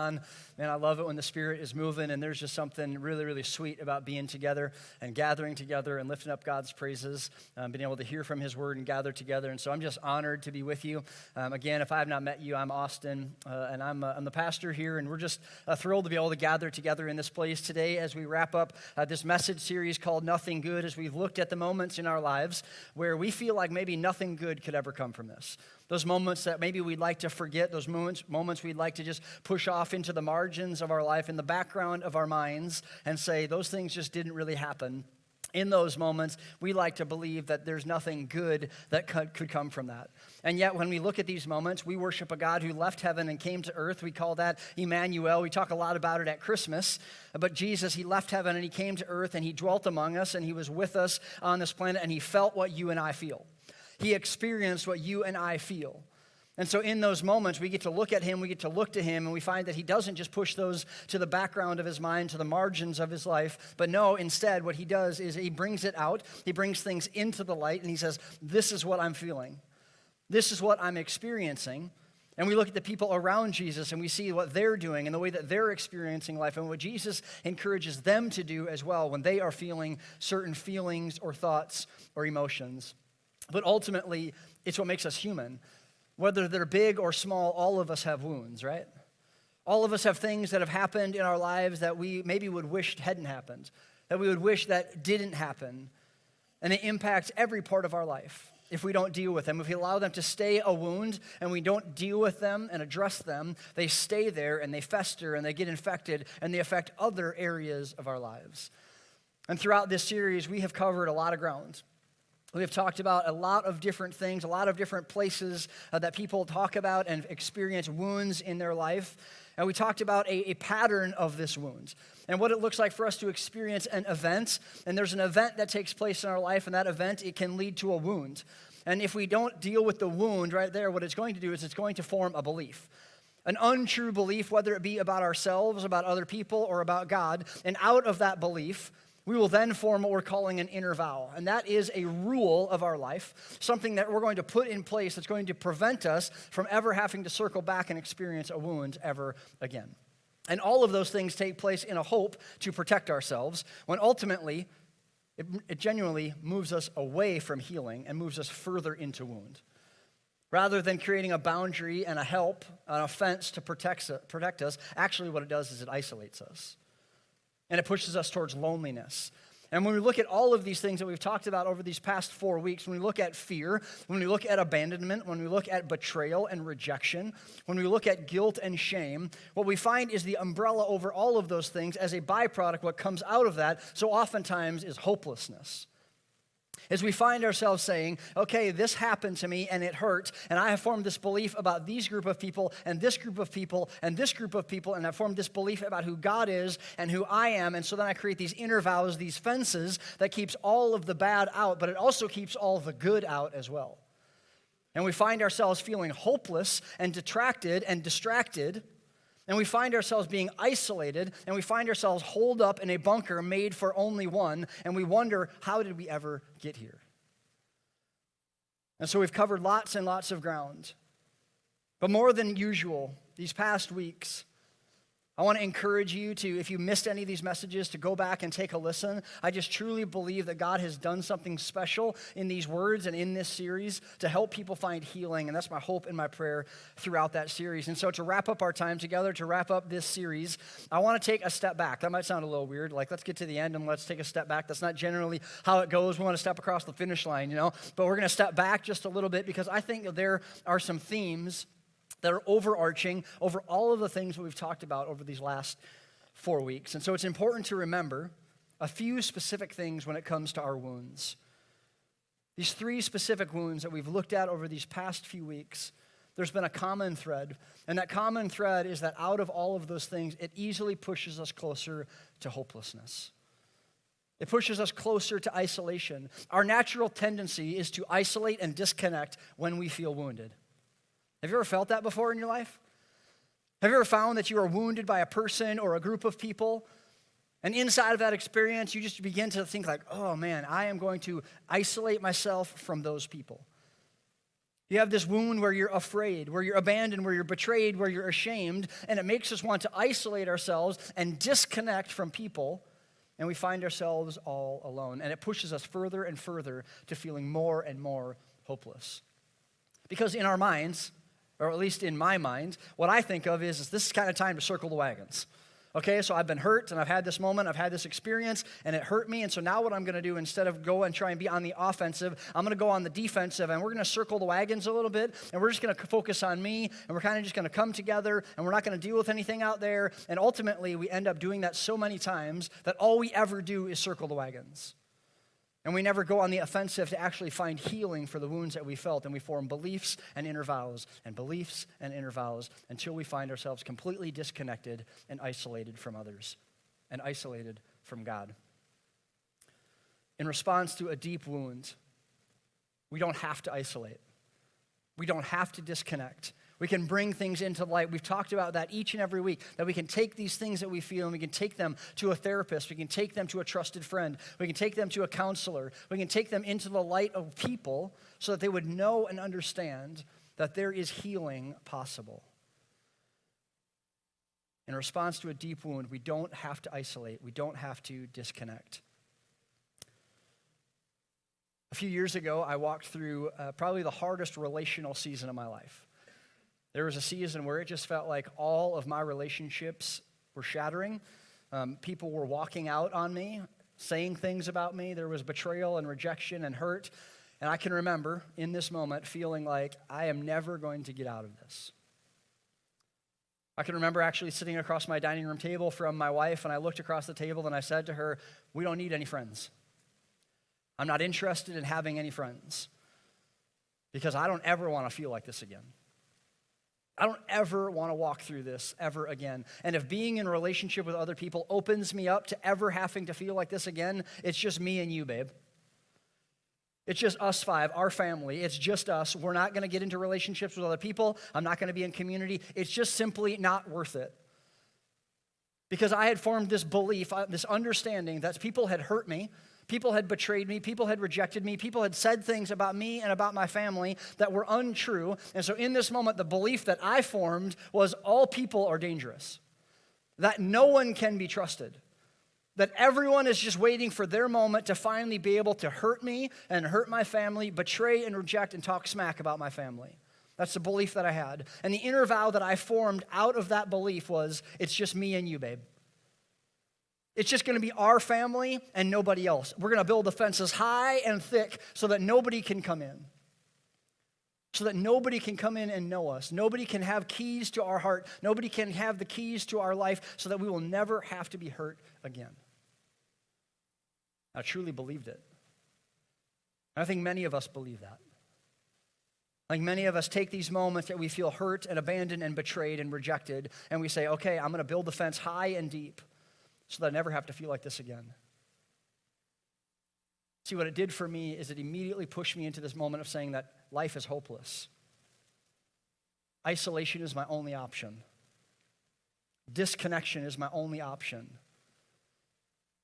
on. Man, I love it when the Spirit is moving, and there's just something really, really sweet about being together and gathering together and lifting up God's praises, being able to hear from His Word and gather together. And so I'm just honored to be with you. Again, if I have not met you, I'm Austin, and I'm the pastor here, and we're just thrilled to be able to gather together in this place today as we wrap up this message series called Nothing Good, as we've looked at the moments in our lives where we feel like maybe nothing good could ever come from this. Those moments that maybe we'd like to forget, those moments we'd like to just push off into the margins of our life, in the background of our minds, and say those things just didn't really happen. In those moments, we like to believe that there's nothing good that could come from that. And yet, when we look at these moments, we worship a God who left heaven and came to earth. We call that Emmanuel. We talk a lot about it at Christmas. But Jesus, He left heaven and He came to earth and He dwelt among us and He was with us on this planet and He felt what you and I feel. He experienced what you and I feel. And so in those moments, we get to look at Him, we get to look to Him, and we find that He doesn't just push those to the background of His mind, to the margins of His life, but no, instead, what He does is He brings it out, He brings things into the light, and He says, this is what I'm feeling. This is what I'm experiencing. And we look at the people around Jesus, and we see what they're doing and the way that they're experiencing life, and what Jesus encourages them to do as well when they are feeling certain feelings or thoughts or emotions. But ultimately, it's what makes us human. Whether they're big or small, all of us have wounds, right? All of us have things that have happened in our lives that we maybe would wish hadn't happened, that we would wish that didn't happen. And they impact every part of our life if we don't deal with them. If we allow them to stay a wound and we don't deal with them and address them, they stay there and they fester and they get infected and they affect other areas of our lives. And throughout this series, we have covered a lot of ground. We have talked about a lot of different things, a lot of different places that people talk about and experience wounds in their life. And we talked about a pattern of this wound and what it looks like for us to experience an event. And there's an event that takes place in our life, and that event, it can lead to a wound. And if we don't deal with the wound right there, what it's going to do is it's going to form a belief. An untrue belief, whether it be about ourselves, about other people, or about God. And out of that belief, we will then form what we're calling an inner vow. And that is a rule of our life, something that we're going to put in place that's going to prevent us from ever having to circle back and experience a wound ever again. And all of those things take place in a hope to protect ourselves, when ultimately it genuinely moves us away from healing and moves us further into wound. Rather than creating a boundary and a help, an offense to protect us, actually what it does is it isolates us. And it pushes us towards loneliness. And when we look at all of these things that we've talked about over these past 4 weeks, when we look at fear, when we look at abandonment, when we look at betrayal and rejection, when we look at guilt and shame, what we find is the umbrella over all of those things as a byproduct, what comes out of that so oftentimes is hopelessness. As we find ourselves saying, okay, this happened to me and it hurt, and I have formed this belief about these group of people and this group of people and this group of people, and I've formed this belief about who God is and who I am, and so then I create these inner vows, these fences that keeps all of the bad out, but it also keeps all the good out as well. And we find ourselves feeling hopeless and detracted and distracted, and we find ourselves being isolated, and we find ourselves holed up in a bunker made for only one, and we wonder, how did we ever get here? And so we've covered lots and lots of ground. But more than usual, these past weeks, I want to encourage you to, if you missed any of these messages, to go back and take a listen. I just truly believe that God has done something special in these words and in this series to help people find healing, and that's my hope and my prayer throughout that series. And so to wrap up our time together, to wrap up this series, I want to take a step back. That might sound a little weird, like let's get to the end and let's take a step back. That's not generally how it goes. We want to step across the finish line, but we're going to step back just a little bit because I think that there are some themes that are overarching over all of the things that we've talked about over these last 4 weeks. And so it's important to remember a few specific things when it comes to our wounds. These 3 specific wounds that we've looked at over these past few weeks, there's been a common thread. And that common thread is that out of all of those things, it easily pushes us closer to hopelessness. It pushes us closer to isolation. Our natural tendency is to isolate and disconnect when we feel wounded. Have you ever felt that before in your life? Have you ever found that you are wounded by a person or a group of people? And inside of that experience, you just begin to think like, oh man, I am going to isolate myself from those people. You have this wound where you're afraid, where you're abandoned, where you're betrayed, where you're ashamed, and it makes us want to isolate ourselves and disconnect from people, and we find ourselves all alone. And it pushes us further and further to feeling more and more hopeless. Because in our minds, or at least in my mind, what I think of is this is kind of time to circle the wagons. Okay, so I've been hurt, and I've had this moment, I've had this experience, and it hurt me, and so now what I'm going to do, instead of go and try and be on the offensive, I'm going to go on the defensive, and we're going to circle the wagons a little bit, and we're just going to focus on me, and we're kind of just going to come together, and we're not going to deal with anything out there, and ultimately, we end up doing that so many times that all we ever do is circle the wagons. And we never go on the offensive to actually find healing for the wounds that we felt, and we form beliefs and inner vows, and beliefs and inner vows, until we find ourselves completely disconnected and isolated from others, and isolated from God. In response to a deep wound, we don't have to isolate. We don't have to disconnect. We can bring things into light. We've talked about that each and every week, that we can take these things that we feel and we can take them to a therapist. We can take them to a trusted friend. We can take them to a counselor. We can take them into the light of people so that they would know and understand that there is healing possible. In response to a deep wound, we don't have to isolate. We don't have to disconnect. A few years ago, I walked through probably the hardest relational season of my life. There was a season where it just felt like all of my relationships were shattering. People were walking out on me, saying things about me. There was betrayal and rejection and hurt. And I can remember in this moment feeling like I am never going to get out of this. I can remember actually sitting across my dining room table from my wife, and I looked across the table and I said to her, "We don't need any friends. I'm not interested in having any friends because I don't ever want to feel like this again. I don't ever want to walk through this ever again. And if being in a relationship with other people opens me up to ever having to feel like this again, it's just me and you, babe. It's just us five, our family. It's just us. We're not going to get into relationships with other people. I'm not going to be in community. It's just simply not worth it." Because I had formed this belief, this understanding that people had hurt me, people had betrayed me, people had rejected me, people had said things about me and about my family that were untrue. And so in this moment, the belief that I formed was all people are dangerous, that no one can be trusted, that everyone is just waiting for their moment to finally be able to hurt me and hurt my family, betray and reject and talk smack about my family. That's the belief that I had. And the inner vow that I formed out of that belief was, it's just me and you, babe. It's just going to be our family and nobody else. We're going to build the fences high and thick so that nobody can come in. So that nobody can come in and know us. Nobody can have keys to our heart. Nobody can have the keys to our life so that we will never have to be hurt again. I truly believed it. And I think many of us believe that. Like many of us take these moments that we feel hurt and abandoned and betrayed and rejected, and we say, okay, I'm going to build the fence high and deep so that I never have to feel like this again. See, what it did for me is it immediately pushed me into this moment of saying that life is hopeless. Isolation is my only option. Disconnection is my only option.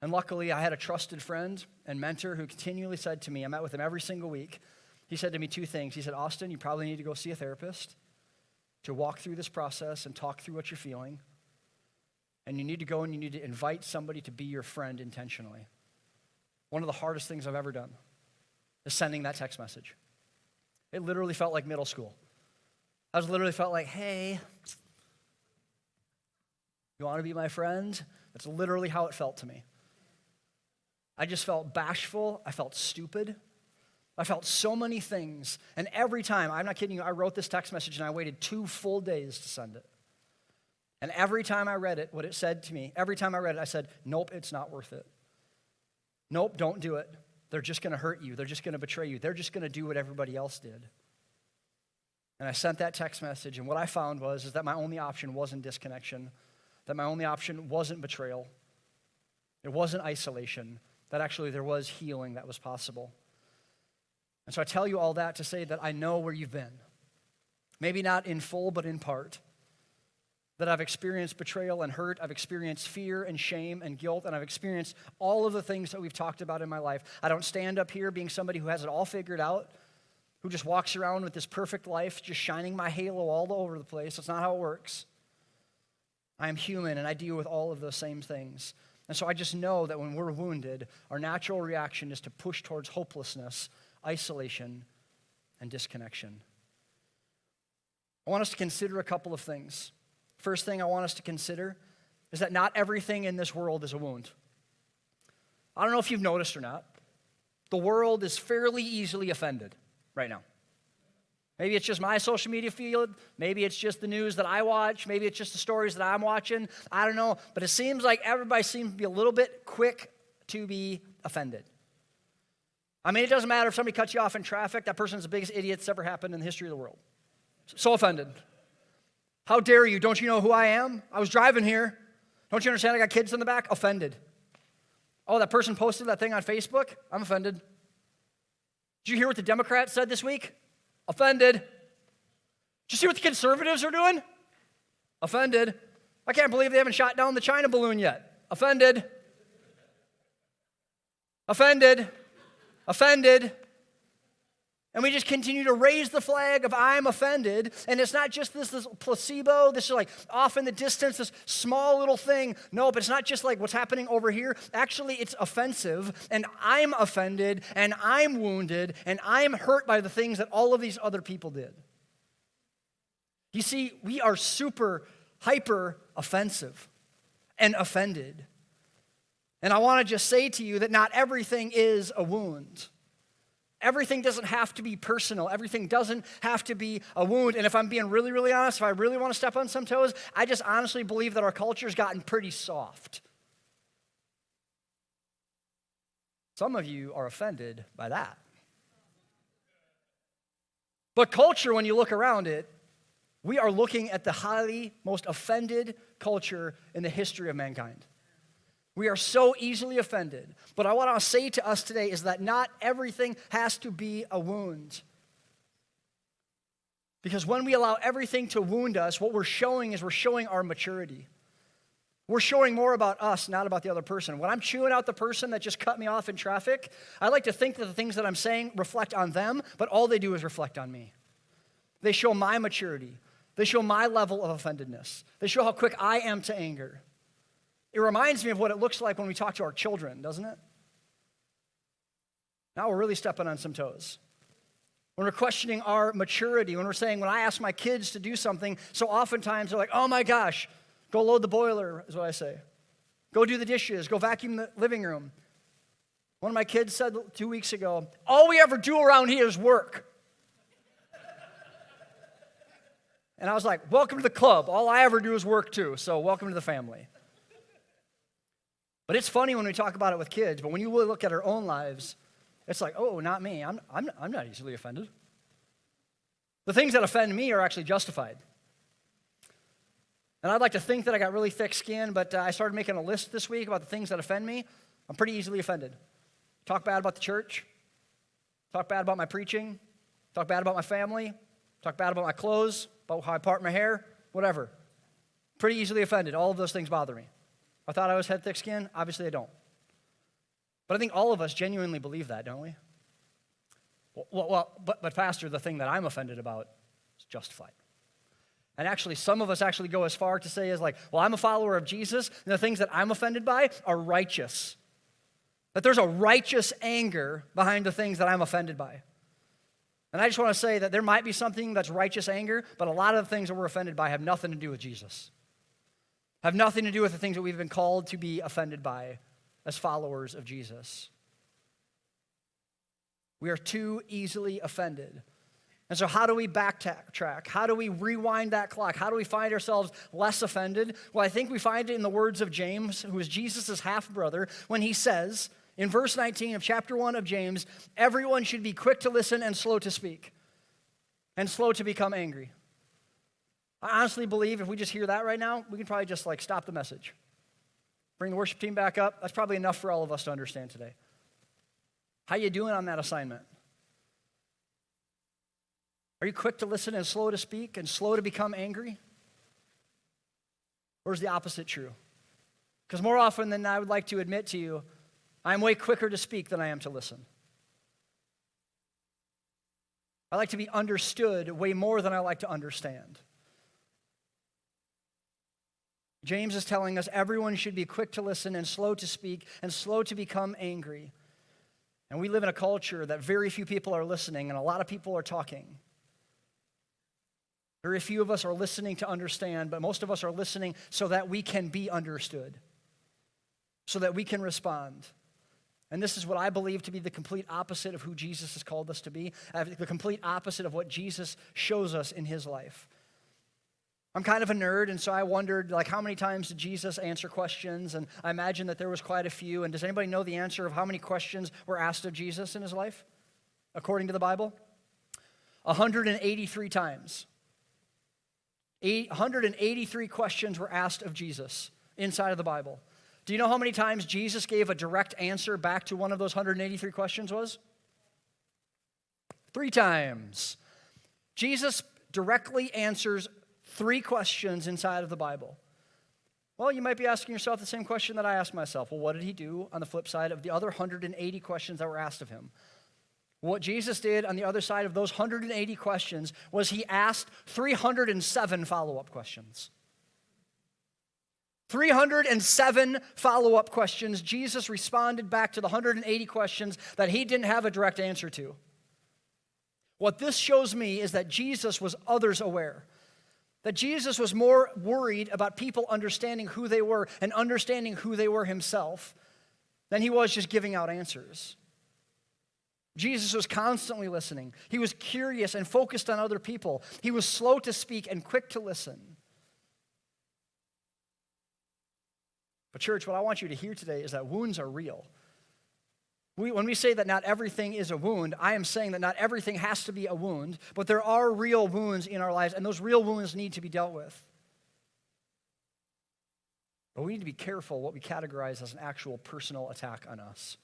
And luckily, I had a trusted friend and mentor who continually said to me, I met with him every single week. He said to me two things. He said, Austin, you probably need to go see a therapist to walk through this process and talk through what you're feeling. And you need to go and you need to invite somebody to be your friend intentionally. One of the hardest things I've ever done is sending that text message. It literally felt like middle school. I literally felt like, hey, you want to be my friend? That's literally how it felt to me. I just felt bashful. I felt stupid. I felt so many things. And every time, I'm not kidding you, I wrote this text message and I waited 2 full days to send it. And every time I read it, what it said to me, every time I read it, I said, nope, it's not worth it. Nope, don't do it. They're just going to hurt you. They're just going to betray you. They're just going to do what everybody else did. And I sent that text message, and what I found was that my only option wasn't disconnection, that my only option wasn't betrayal, it wasn't isolation, that actually there was healing that was possible. And so I tell you all that to say that I know where you've been. Maybe not in full, but in part. That I've experienced betrayal and hurt, I've experienced fear and shame and guilt, and I've experienced all of the things that we've talked about in my life. I don't stand up here being somebody who has it all figured out, who just walks around with this perfect life, just shining my halo all over the place. That's not how it works. I am human, and I deal with all of those same things. And so I just know that when we're wounded, our natural reaction is to push towards hopelessness, isolation, and disconnection. I want us to consider a couple of things. First thing I want us to consider is that not everything in this world is a wound. I don't know if you've noticed or not. The world is fairly easily offended right now. Maybe it's just my social media feed. Maybe it's just the news that I watch. Maybe it's just the stories that I'm watching. I don't know. But it seems like everybody seems to be a little bit quick to be offended. I mean, it doesn't matter if somebody cuts you off in traffic. That person's the biggest idiot that's ever happened in the history of the world. So offended. How dare you? Don't you know who I am? I was driving here. Don't you understand I got kids in the back? Offended. Oh, that person posted that thing on Facebook? I'm offended. Did you hear what the Democrats said this week? Offended. Did you see what the conservatives are doing? Offended. I can't believe they haven't shot down the China balloon yet. Offended. Offended. Offended. And we just continue to raise the flag of I'm offended. And it's not just this placebo, this is like off in the distance, this small little thing. No, but it's not just like what's happening over here. Actually, it's offensive. And I'm offended. And I'm wounded. And I'm hurt by the things that all of these other people did. You see, we are super, hyper offensive and offended. And I want to just say to you that not everything is a wound. Everything doesn't have to be personal. Everything doesn't have to be a wound. And if I'm being really, really honest, if I really want to step on some toes, I just honestly believe that our culture's gotten pretty soft. Some of you are offended by that. But culture, when you look around it, we are looking at the highly most offended culture in the history of mankind. We are so easily offended. But what I want to say to us today is that not everything has to be a wound. Because when we allow everything to wound us, what we're showing is we're showing our maturity. We're showing more about us, not about the other person. When I'm chewing out the person that just cut me off in traffic, I like to think that the things that I'm saying reflect on them, but all they do is reflect on me. They show my maturity. They show my level of offendedness. They show how quick I am to anger. It reminds me of what it looks like when we talk to our children, doesn't it? Now we're really stepping on some toes. When we're questioning our maturity, when we're saying, when I ask my kids to do something, so oftentimes they're like, oh my gosh, go load the boiler, is what I say. Go do the dishes, go vacuum the living room. One of my kids said 2 weeks ago, all we ever do around here is work. And I was like, welcome to the club. All I ever do is work too, so welcome to the family. But it's funny when we talk about it with kids, but when you really look at our own lives, it's like, oh, not me. I'm not easily offended. The things that offend me are actually justified. And I'd like to think that I got really thick skin, but I started making a list this week about the things that offend me. I'm pretty easily offended. Talk bad about the church. Talk bad about my preaching. Talk bad about my family. Talk bad about my clothes, about how I part my hair, whatever. Pretty easily offended. All of those things bother me. I thought I had thick skin. Obviously, I don't. But I think all of us genuinely believe that, don't we? But Pastor, the thing that I'm offended about is justified. And actually, some of us actually go as far to say is like, well, I'm a follower of Jesus, and the things that I'm offended by are righteous. That there's a righteous anger behind the things that I'm offended by. And I just want to say that there might be something that's righteous anger, but a lot of the things that we're offended by have nothing to do with Jesus. Have nothing to do with the things that we've been called to be offended by as followers of Jesus. We are too easily offended. And so how do we backtrack? How do we rewind that clock? How do we find ourselves less offended? Well, I think we find it in the words of James, who is Jesus' half-brother, when he says, in verse 19 of chapter 1 of James, everyone should be quick to listen and slow to speak, and slow to become angry. I honestly believe if we just hear that right now, we can probably just stop the message. Bring the worship team back up. That's probably enough for all of us to understand today. How you doing on that assignment? Are you quick to listen and slow to speak and slow to become angry? Or is the opposite true? Because more often than I would like to admit to you, I'm way quicker to speak than I am to listen. I like to be understood way more than I like to understand. James is telling us everyone should be quick to listen and slow to speak and slow to become angry. And we live in a culture that very few people are listening and a lot of people are talking. Very few of us are listening to understand, but most of us are listening so that we can be understood, so that we can respond. And this is what I believe to be the complete opposite of who Jesus has called us to be, the complete opposite of what Jesus shows us in his life. I'm kind of a nerd, and so I wondered, how many times did Jesus answer questions? And I imagine that there was quite a few. And does anybody know the answer of how many questions were asked of Jesus in his life, according to the Bible? 183 times. 183 questions were asked of Jesus inside of the Bible. Do you know how many times Jesus gave a direct answer back to one of those 183 questions was? 3 times. Jesus directly answers 3 questions inside of the Bible. Well, you might be asking yourself the same question that I asked myself. Well, what did he do on the flip side of the other 180 questions that were asked of him? What Jesus did on the other side of those 180 questions was he asked 307 follow-up questions. 307 follow-up questions. Jesus responded back to the 180 questions that he didn't have a direct answer to. What this shows me is that Jesus was others aware. That Jesus was more worried about people understanding who they were and understanding who they were himself than he was just giving out answers. Jesus was constantly listening. He was curious and focused on other people. He was slow to speak and quick to listen. But church, what I want you to hear today is that wounds are real. When we say that not everything is a wound, I am saying that not everything has to be a wound, but there are real wounds in our lives, and those real wounds need to be dealt with. But we need to be careful what we categorize as an actual personal attack on us.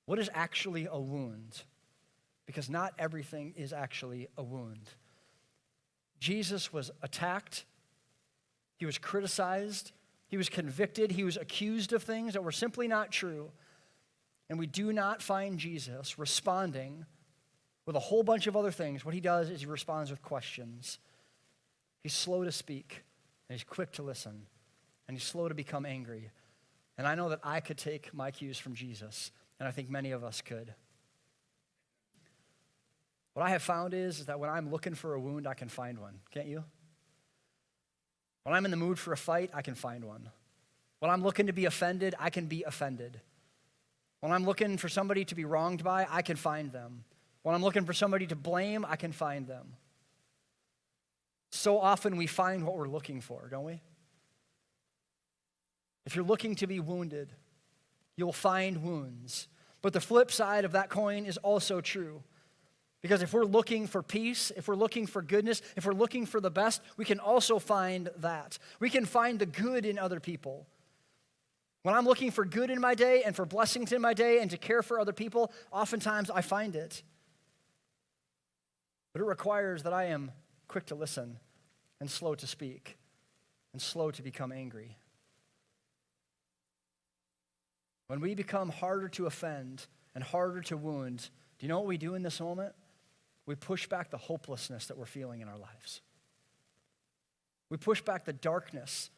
What is actually a wound? Because not everything is actually a wound. Jesus was attacked. He was criticized. He was convicted. He was accused of things that were simply not true. And we do not find Jesus responding with a whole bunch of other things. What he does is he responds with questions. He's slow to speak, and he's quick to listen, and he's slow to become angry. And I know that I could take my cues from Jesus, and I think many of us could. What I have found is that when I'm looking for a wound, I can find one. Can't you? When I'm in the mood for a fight, I can find one. When I'm looking to be offended, I can be offended. When I'm looking for somebody to be wronged by, I can find them. When I'm looking for somebody to blame, I can find them. So often we find what we're looking for, don't we? If you're looking to be wounded, you'll find wounds. But the flip side of that coin is also true. Because if we're looking for peace, if we're looking for goodness, if we're looking for the best, we can also find that. We can find the good in other people. When I'm looking for good in my day and for blessings in my day and to care for other people, oftentimes I find it. But it requires that I am quick to listen and slow to speak and slow to become angry. When we become harder to offend and harder to wound, do you know what we do in this moment? We push back the hopelessness that we're feeling in our lives. We push back the darkness.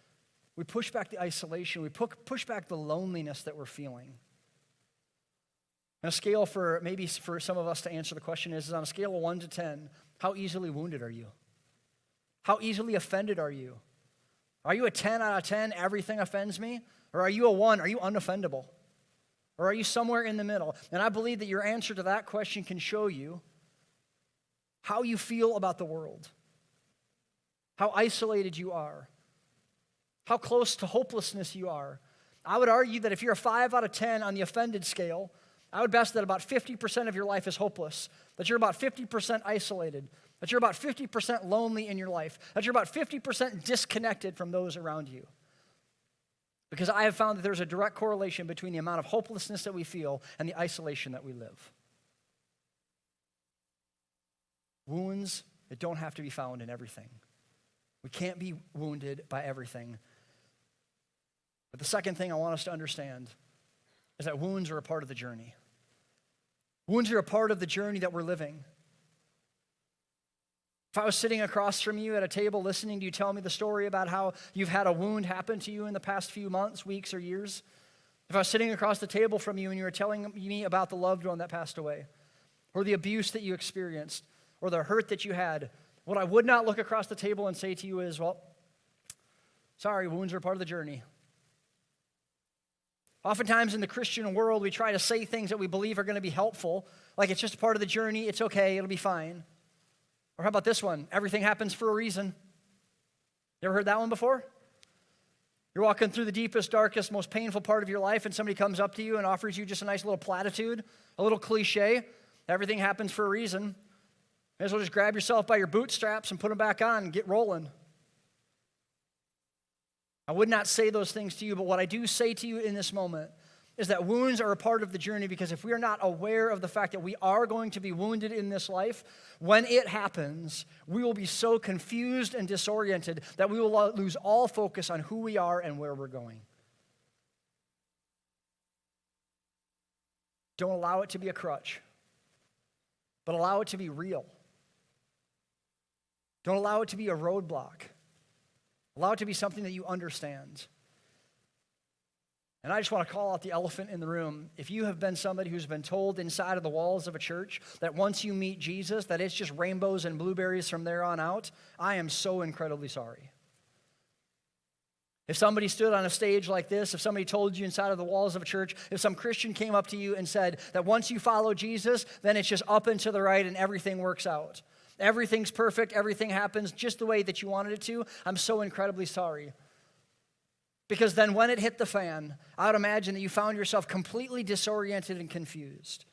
We push back the isolation. We push back the loneliness that we're feeling. On a scale for some of us to answer the question is on a scale of 1 to 10, how easily wounded are you? How easily offended are you? Are you a 10 out of 10, everything offends me? Or are you a 1, are you unoffendable? Or are you somewhere in the middle? And I believe that your answer to that question can show you how you feel about the world, how isolated you are, how close to hopelessness you are. I would argue that if you're a 5 out of 10 on the offended scale, I would bet that about 50% of your life is hopeless, that you're about 50% isolated, that you're about 50% lonely in your life, that you're about 50% disconnected from those around you. Because I have found that there's a direct correlation between the amount of hopelessness that we feel and the isolation that we live. Wounds that don't have to be found in everything. We can't be wounded by everything. But the second thing I want us to understand is that wounds are a part of the journey. Wounds are a part of the journey that we're living. If I was sitting across from you at a table listening to you tell me the story about how you've had a wound happen to you in the past few months, weeks, or years, if I was sitting across the table from you and you were telling me about the loved one that passed away, or the abuse that you experienced, or the hurt that you had, what I would not look across the table and say to you is, well, sorry, wounds are part of the journey. Oftentimes in the Christian world, we try to say things that we believe are going to be helpful, like it's just part of the journey, it's okay, it'll be fine. Or how about this one? Everything happens for a reason. You ever heard that one before? You're walking through the deepest, darkest, most painful part of your life, and somebody comes up to you and offers you just a nice little platitude, a little cliche. Everything happens for a reason. May as well just grab yourself by your bootstraps and put them back on and get rolling. I would not say those things to you, but what I do say to you in this moment is that wounds are a part of the journey, because if we are not aware of the fact that we are going to be wounded in this life, when it happens, we will be so confused and disoriented that we will lose all focus on who we are and where we're going. Don't allow it to be a crutch, but allow it to be real. Don't allow it to be a roadblock. Allow it to be something that you understand. And I just want to call out the elephant in the room. If you have been somebody who's been told inside of the walls of a church that once you meet Jesus, that it's just rainbows and blueberries from there on out, I am so incredibly sorry. If somebody stood on a stage like this, if somebody told you inside of the walls of a church, if some Christian came up to you and said that once you follow Jesus, then it's just up and to the right and everything works out. Everything's perfect, everything happens just the way that you wanted it to, I'm so incredibly sorry. Because then when it hit the fan, I would imagine that you found yourself completely disoriented and confused.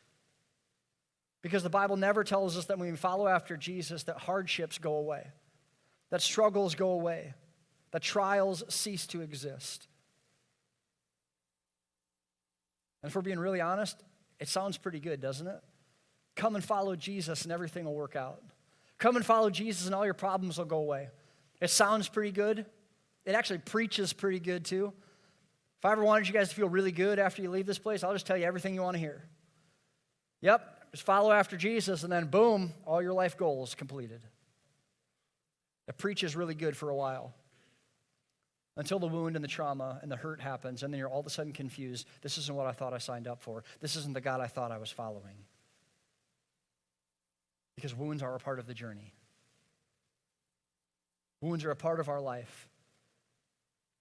Because the Bible never tells us that when we follow after Jesus, that hardships go away, that struggles go away, that trials cease to exist. And if we're being really honest, it sounds pretty good, doesn't it? Come and follow Jesus and everything will work out. Come and follow Jesus and all your problems will go away. It sounds pretty good. It actually preaches pretty good too. If I ever wanted you guys to feel really good after you leave this place, I'll just tell you everything you want to hear. Yep, just follow after Jesus and then boom, all your life goals completed. It preaches really good for a while. Until the wound and the trauma and the hurt happens, and then you're all of a sudden confused. This isn't what I thought I signed up for. This isn't the God I thought I was following. Because wounds are a part of the journey. Wounds are a part of our life.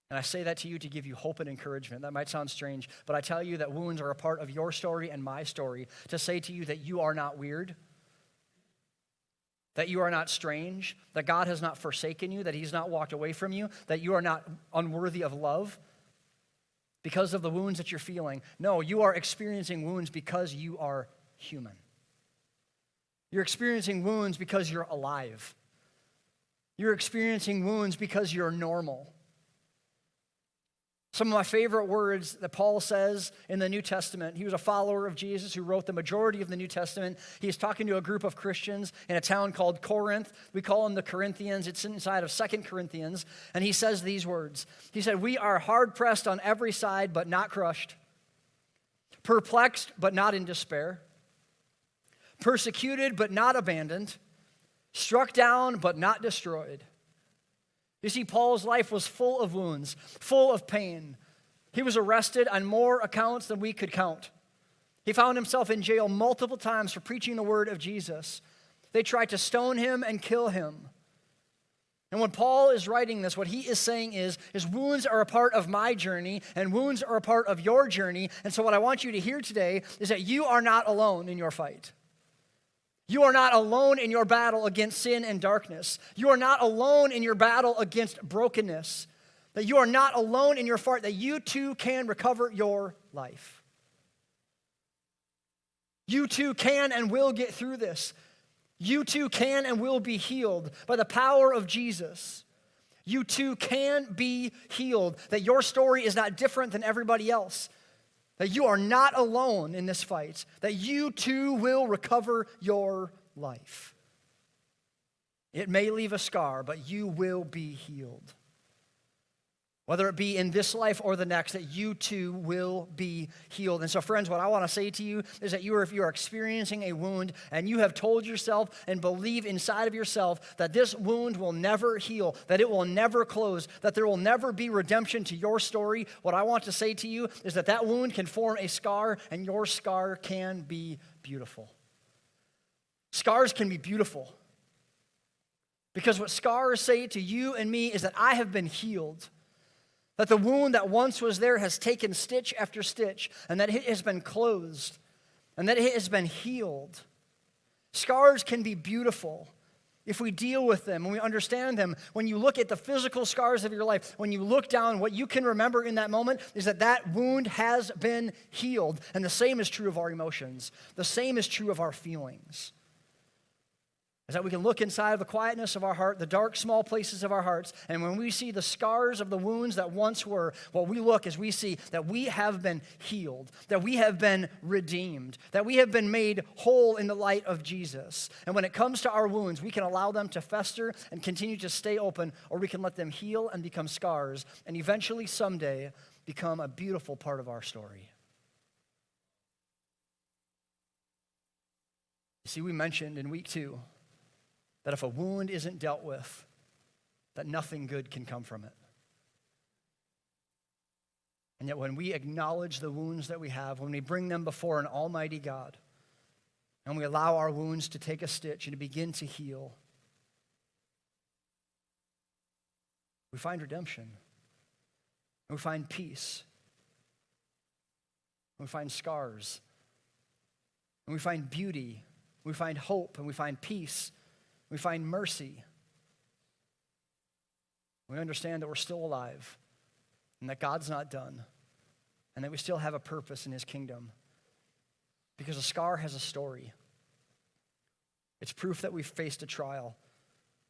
And I say that to you to give you hope and encouragement. That might sound strange, but I tell you that wounds are a part of your story and my story, to say to you that you are not weird, that you are not strange, that God has not forsaken you, that he's not walked away from you, that you are not unworthy of love because of the wounds that you're feeling. No, you are experiencing wounds because you are human. You're experiencing wounds because you're alive. You're experiencing wounds because you're normal. Some of my favorite words that Paul says in the New Testament, he was a follower of Jesus who wrote the majority of the New Testament. He's talking to a group of Christians in a town called Corinth. We call them the Corinthians. It's inside of 2 Corinthians. And he says these words. He said, "We are hard-pressed on every side, but not crushed. Perplexed, but not in despair. Persecuted, but not abandoned. Struck down, but not destroyed." You see, Paul's life was full of wounds, full of pain. He was arrested on more accounts than we could count. He found himself in jail multiple times for preaching the word of Jesus. They tried to stone him and kill him. And when Paul is writing this, what he is saying is wounds are a part of my journey, and wounds are a part of your journey. And so what I want you to hear today is that you are not alone in your fight. You are not alone in your battle against sin and darkness. You are not alone in your battle against brokenness. That you are not alone in your fight, that you too can recover your life. You too can and will get through this. You too can and will be healed by the power of Jesus. You too can be healed. That your story is not different than everybody else. That you are not alone in this fight. That you too will recover your life. It may leave a scar, but you will be healed. whether it be in this life or the next, that you too will be healed. And so, friends, what I want to say to you is that if you are experiencing a wound and you have told yourself and believe inside of yourself that this wound will never heal, that it will never close, that there will never be redemption to your story, what I want to say to you is that that wound can form a scar, and your scar can be beautiful. Scars can be beautiful. Because what scars say to you and me is that I have been healed. That the wound that once was there has taken stitch after stitch, and that it has been closed, and that it has been healed. Scars can be beautiful if we deal with them and we understand them. When you look at the physical scars of your life, when you look down, what you can remember in that moment is that that wound has been healed. And the same is true of our emotions. The same is true of our feelings. Is that we can look inside of the quietness of our heart, the dark, small places of our hearts, and when we see the scars of the wounds that once were, what we look is we see that we have been healed, that we have been redeemed, that we have been made whole in the light of Jesus. And when it comes to our wounds, we can allow them to fester and continue to stay open, or we can let them heal and become scars, and eventually someday become a beautiful part of our story. You see, we mentioned in week 2 that if a wound isn't dealt with, that nothing good can come from it. And yet when we acknowledge the wounds that we have, when we bring them before an almighty God, and we allow our wounds to take a stitch and to begin to heal, we find redemption, and we find peace, and we find scars, and we find beauty, we find hope, and we find peace. We find mercy. We understand that we're still alive and that God's not done and that we still have a purpose in his kingdom. Because a scar has a story. It's proof that we've faced a trial,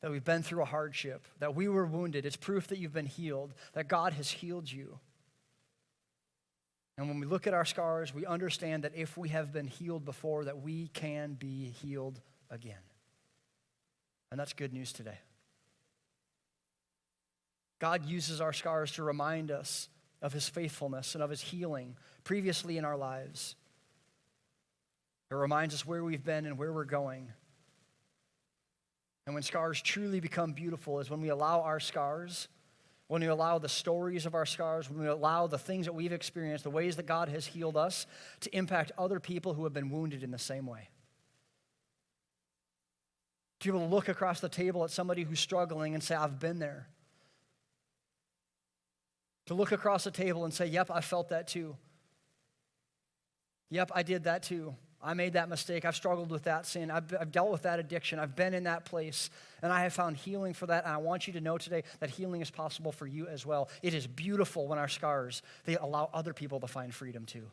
that we've been through a hardship, that we were wounded. It's proof that you've been healed, that God has healed you. And when we look at our scars, we understand that if we have been healed before, that we can be healed again. And that's good news today. God uses our scars to remind us of his faithfulness and of his healing previously in our lives. It reminds us where we've been and where we're going. And when scars truly become beautiful is when we allow our scars, when we allow the stories of our scars, when we allow the things that we've experienced, the ways that God has healed us, to impact other people who have been wounded in the same way. To be able to look across the table at somebody who's struggling and say, I've been there. To look across the table and say, yep, I felt that too. Yep, I did that too. I made that mistake. I've struggled with that sin. I've dealt with that addiction. I've been in that place, and I have found healing for that. And I want you to know today that healing is possible for you as well. It is beautiful when our scars, they allow other people to find freedom too.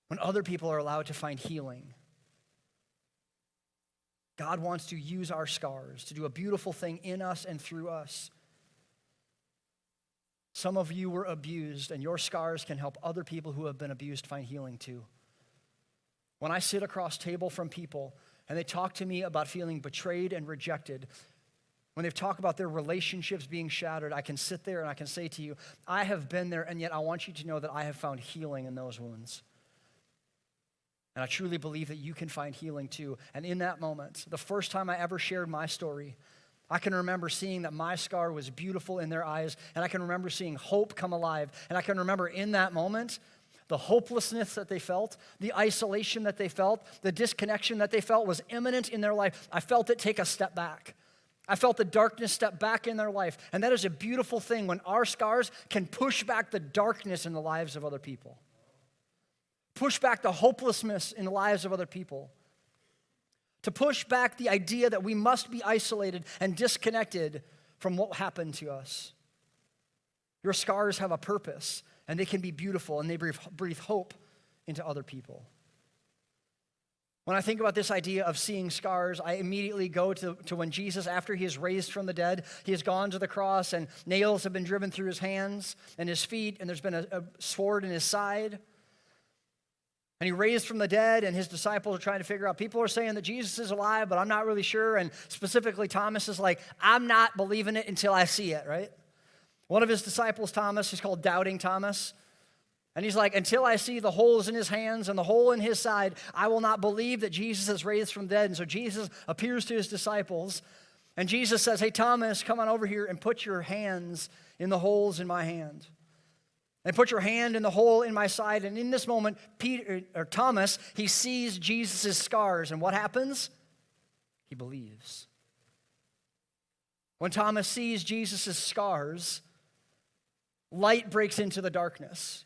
When other people are allowed to find healing. God wants to use our scars to do a beautiful thing in us and through us. Some of you were abused, and your scars can help other people who have been abused find healing too. When I sit across table from people and they talk to me about feeling betrayed and rejected, when they've talked about their relationships being shattered, I can sit there and I can say to you, I have been there, and yet I want you to know that I have found healing in those wounds. And I truly believe that you can find healing too. And in that moment, the first time I ever shared my story, I can remember seeing that my scar was beautiful in their eyes, and I can remember seeing hope come alive. And I can remember in that moment, the hopelessness that they felt, the isolation that they felt, the disconnection that they felt was imminent in their life. I felt it take a step back. I felt the darkness step back in their life. And that is a beautiful thing when our scars can push back the darkness in the lives of other people. Push back the hopelessness in the lives of other people. To push back the idea that we must be isolated and disconnected from what happened to us. Your scars have a purpose, and they can be beautiful, and they breathe hope into other people. When I think about this idea of seeing scars, I immediately go to when Jesus, after he is raised from the dead, he has gone to the cross, and nails have been driven through his hands and his feet, and there's been a sword in his side. And he raised from the dead, and his disciples are trying to figure out, people are saying that Jesus is alive, but I'm not really sure. And specifically, Thomas is like, I'm not believing it until I see it, right? One of his disciples, Thomas, he's called Doubting Thomas. And he's like, until I see the holes in his hands and the hole in his side, I will not believe that Jesus is raised from the dead. And so Jesus appears to his disciples. And Jesus says, hey, Thomas, come on over here and put your hands in the holes in my hand. And put your hand in the hole in my side. And in this moment, Thomas, he sees Jesus' scars. And what happens? He believes. When Thomas sees Jesus' scars, light breaks into the darkness.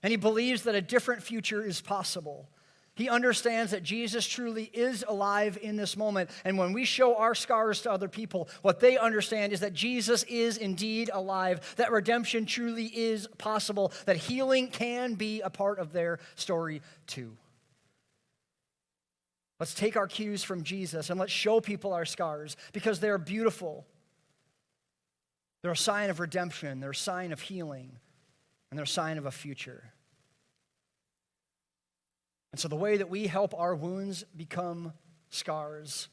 And he believes that a different future is possible. He understands that Jesus truly is alive in this moment. And when we show our scars to other people, what they understand is that Jesus is indeed alive, that redemption truly is possible, that healing can be a part of their story too. Let's take our cues from Jesus and let's show people our scars because they're beautiful. They're a sign of redemption, they're a sign of healing, and they're a sign of a future. And so the way that we help our wounds become scars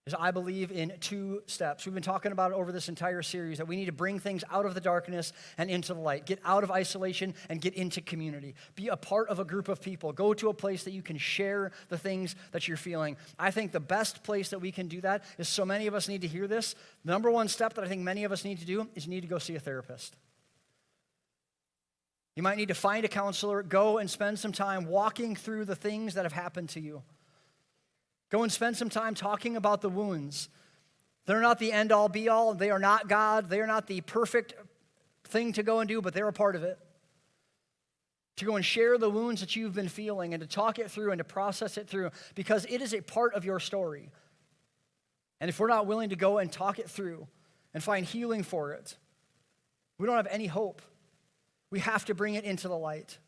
is, I believe, in 2 steps. We've been talking about it over this entire series, that we need to bring things out of the darkness and into the light. Get out of isolation and get into community. Be a part of a group of people. Go to a place that you can share the things that you're feeling. I think the best place that we can do that is, so many of us need to hear this. The number 1 step that I think many of us need to do is you need to go see a therapist. You might need to find a counselor, go and spend some time walking through the things that have happened to you. Go and spend some time talking about the wounds. They're not the end-all, be-all. They are not God. They are not the perfect thing to go and do, but they're a part of it. To go and share the wounds that you've been feeling and to talk it through and to process it through, because it is a part of your story. And if we're not willing to go and talk it through and find healing for it, we don't have any hope. We have to bring it into the light.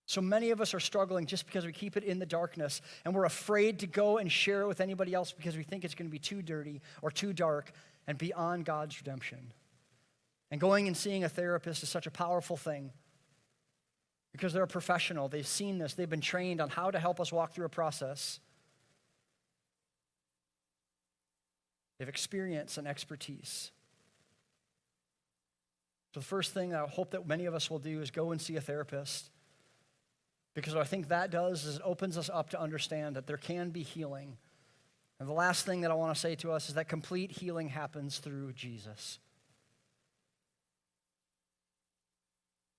So many of us are struggling just because we keep it in the darkness, and we're afraid to go and share it with anybody else because we think it's going to be too dirty or too dark and beyond God's redemption. And going and seeing a therapist is such a powerful thing because they're a professional. They've seen this. They've been trained on how to help us walk through a process. They have experience and expertise. So the first thing I hope that many of us will do is go and see a therapist. Because what I think that does is it opens us up to understand that there can be healing. And the last thing that I want to say to us is that complete healing happens through Jesus.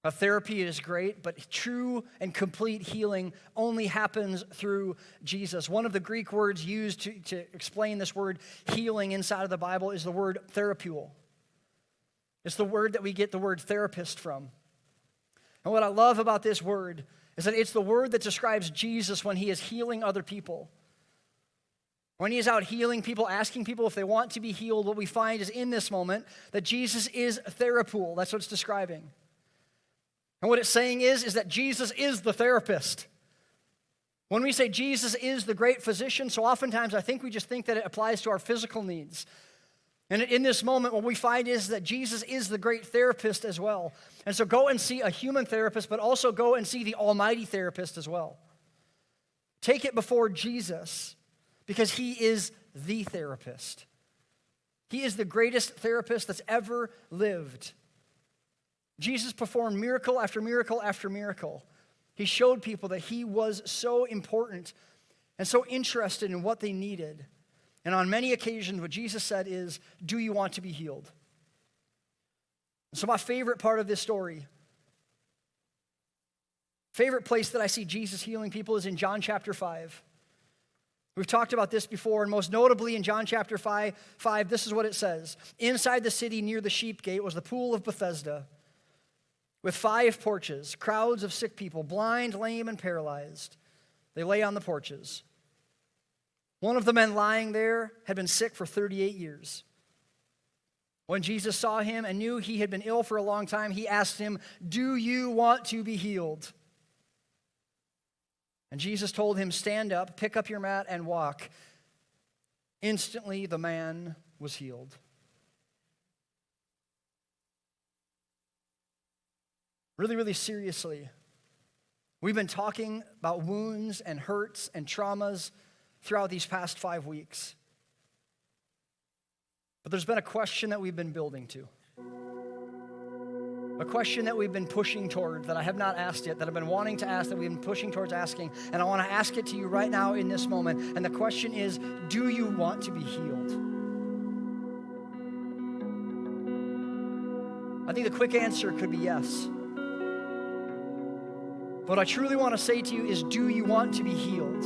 Now, therapy is great, but true and complete healing only happens through Jesus. One of the Greek words used to explain this word healing inside of the Bible is the word therapeul. It's the word that we get the word therapist from. And what I love about this word is that it's the word that describes Jesus when he is healing other people. When he is out healing people, asking people if they want to be healed, what we find is in this moment that Jesus is therapeul. That's what it's describing. And what it's saying is that Jesus is the therapist. When we say Jesus is the great physician, so oftentimes I think we just think that it applies to our physical needs. And in this moment, what we find is that Jesus is the great therapist as well. And so go and see a human therapist, but also go and see the almighty therapist as well. Take it before Jesus, because he is the therapist. He is the greatest therapist that's ever lived. Jesus performed miracle after miracle after miracle. He showed people that he was so important and so interested in what they needed. And on many occasions, what Jesus said is, do you want to be healed? So my favorite part of this story, favorite place that I see Jesus healing people is in John chapter 5. We've talked about this before, and most notably in John chapter 5, this is what it says. Inside the city near the sheep gate was the pool of Bethesda with 5 porches, crowds of sick people, blind, lame, and paralyzed. They lay on the porches. One of the men lying there had been sick for 38 years. When Jesus saw him and knew he had been ill for a long time, he asked him, "Do you want to be healed?" And Jesus told him, "Stand up, pick up your mat, and walk." Instantly, the man was healed. Really, really seriously, we've been talking about wounds and hurts and traumas throughout these past 5 weeks. But there's been a question that we've been building to. A question that we've been pushing toward that I have not asked yet, that I've been wanting to ask, that we've been pushing towards asking. And I want to ask it to you right now in this moment. And the question is, do you want to be healed? I think the quick answer could be yes. What I truly want to say to you is, do you want to be healed?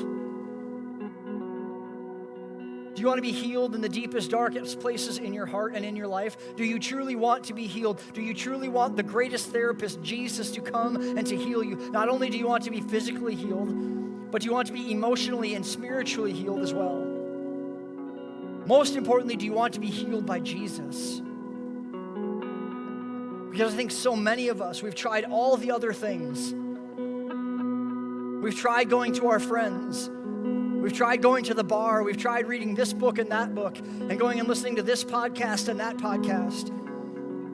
Do you want to be healed in the deepest, darkest places in your heart and in your life? Do you truly want to be healed? Do you truly want the greatest therapist, Jesus, to come and to heal you? Not only do you want to be physically healed, but you want to be emotionally and spiritually healed as well. Most importantly, do you want to be healed by Jesus? Because I think so many of us, we've tried all the other things. We've tried going to our friends. We've tried going to the bar. We've tried reading this book and that book and going and listening to this podcast and that podcast.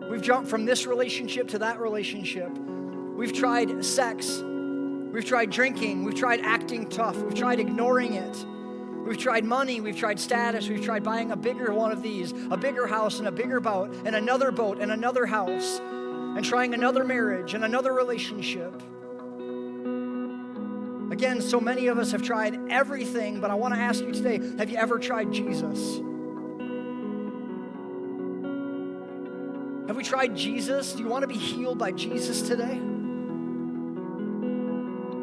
We've jumped from this relationship to that relationship. We've tried sex. We've tried drinking. We've tried acting tough. We've tried ignoring it. We've tried money. We've tried status. We've tried buying a bigger one of these, a bigger house and a bigger boat and another house, and trying another marriage and another relationship. Again, so many of us have tried everything, but I want to ask you today, have you ever tried Jesus? Have we tried Jesus? Do you want to be healed by Jesus today?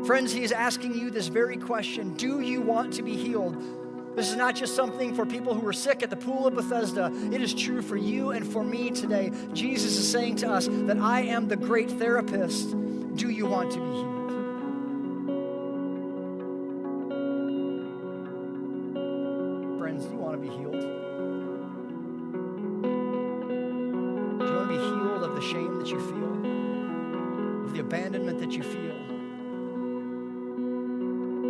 Friends, he is asking you this very question. Do you want to be healed? This is not just something for people who are sick at the pool of Bethesda. It is true for you and for me today. Jesus is saying to us that I am the great therapist. Do you want to be healed? Friends, do you want to be healed? Do you want to be healed of the shame that you feel? Of the abandonment that you feel?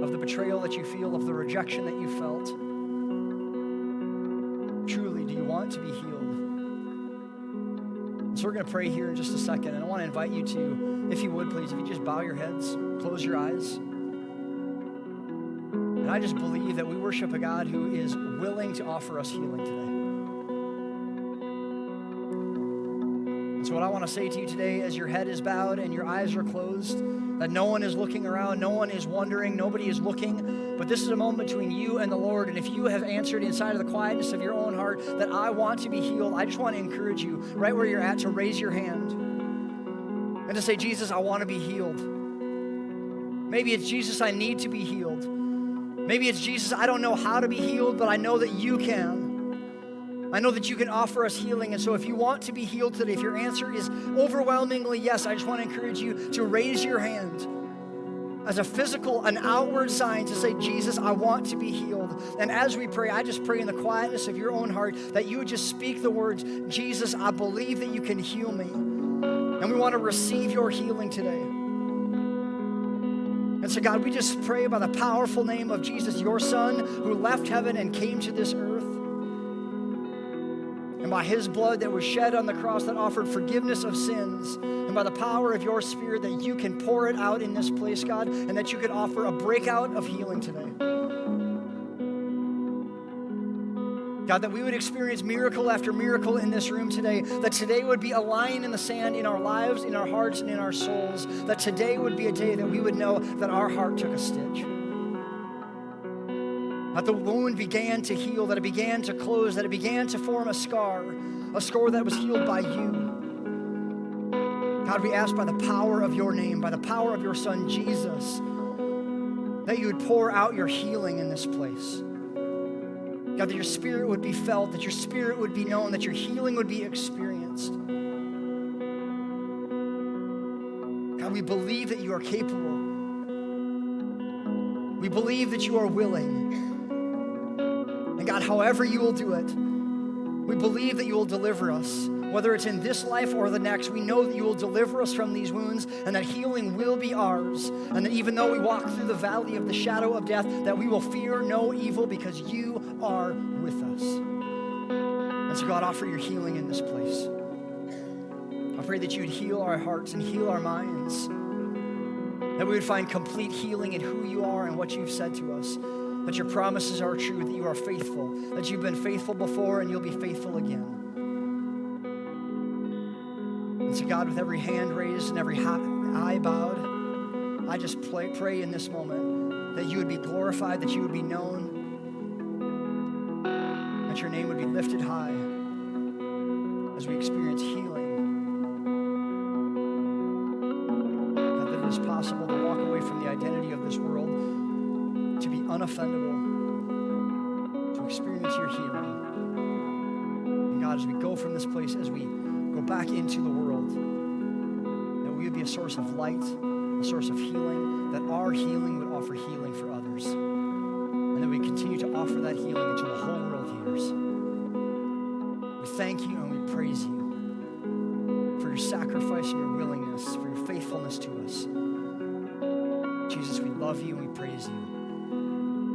Of the betrayal that you feel? Of the rejection that you felt? Truly, do you want to be healed? So we're going to pray here in just a second, and I want to invite you to, if you would please, if you just bow your heads, close your eyes. And I just believe that we worship a God who is willing to offer us healing today. And so what I want to say to you today, as your head is bowed and your eyes are closed, that no one is looking around, no one is wondering, nobody is looking, but this is a moment between you and the Lord. And if you have answered inside of the quietness of your own heart that I want to be healed, I just want to encourage you right where you're at to raise your hand and to say, Jesus, I want to be healed. Maybe it's, Jesus, I need to be healed. Maybe it's, Jesus, I don't know how to be healed, but I know that you can. I know that you can offer us healing. And so if you want to be healed today, if your answer is overwhelmingly yes, I just want to encourage you to raise your hand as a physical, an outward sign to say, Jesus, I want to be healed. And as we pray, I just pray in the quietness of your own heart that you would just speak the words, Jesus, I believe that you can heal me. And we want to receive your healing today. And so, God, we just pray by the powerful name of Jesus, your Son, who left heaven and came to this earth. And by his blood that was shed on the cross that offered forgiveness of sins, and by the power of your Spirit that you can pour it out in this place, God, and that you could offer a breakout of healing today. God, that we would experience miracle after miracle in this room today, that today would be a line in the sand in our lives, in our hearts, and in our souls, that today would be a day that we would know that our heart took a stitch. That the wound began to heal, that it began to close, that it began to form a scar that was healed by you. God, we ask by the power of your name, by the power of your Son, Jesus, that you would pour out your healing in this place. God, that your Spirit would be felt, that your Spirit would be known, that your healing would be experienced. God, we believe that you are capable. We believe that you are willing. And God, however you will do it, we believe that you will deliver us. Whether it's in this life or the next, we know that you will deliver us from these wounds and that healing will be ours. And that even though we walk through the valley of the shadow of death, that we will fear no evil because you are with us. And so God, offer your healing in this place. I pray that you would heal our hearts and heal our minds. That we would find complete healing in who you are and what you've said to us. that your promises are true, that you are faithful, that you've been faithful before and you'll be faithful again. And so God, with every hand raised and every eye bowed, I just pray in this moment that you would be glorified, that you would be known, that your name would be lifted high as we experience healing. God, that it is possible to walk away from the identity of this world, to be unoffendable, to experience your healing. And God, as we go from this place, as we go back into the world, that we would be a source of light, a source of healing, that our healing would offer healing for others, and that we continue to offer that healing until the whole world hears. We thank you and we praise you for your sacrifice and your willingness, for your faithfulness to us. Jesus, we love you and we praise you.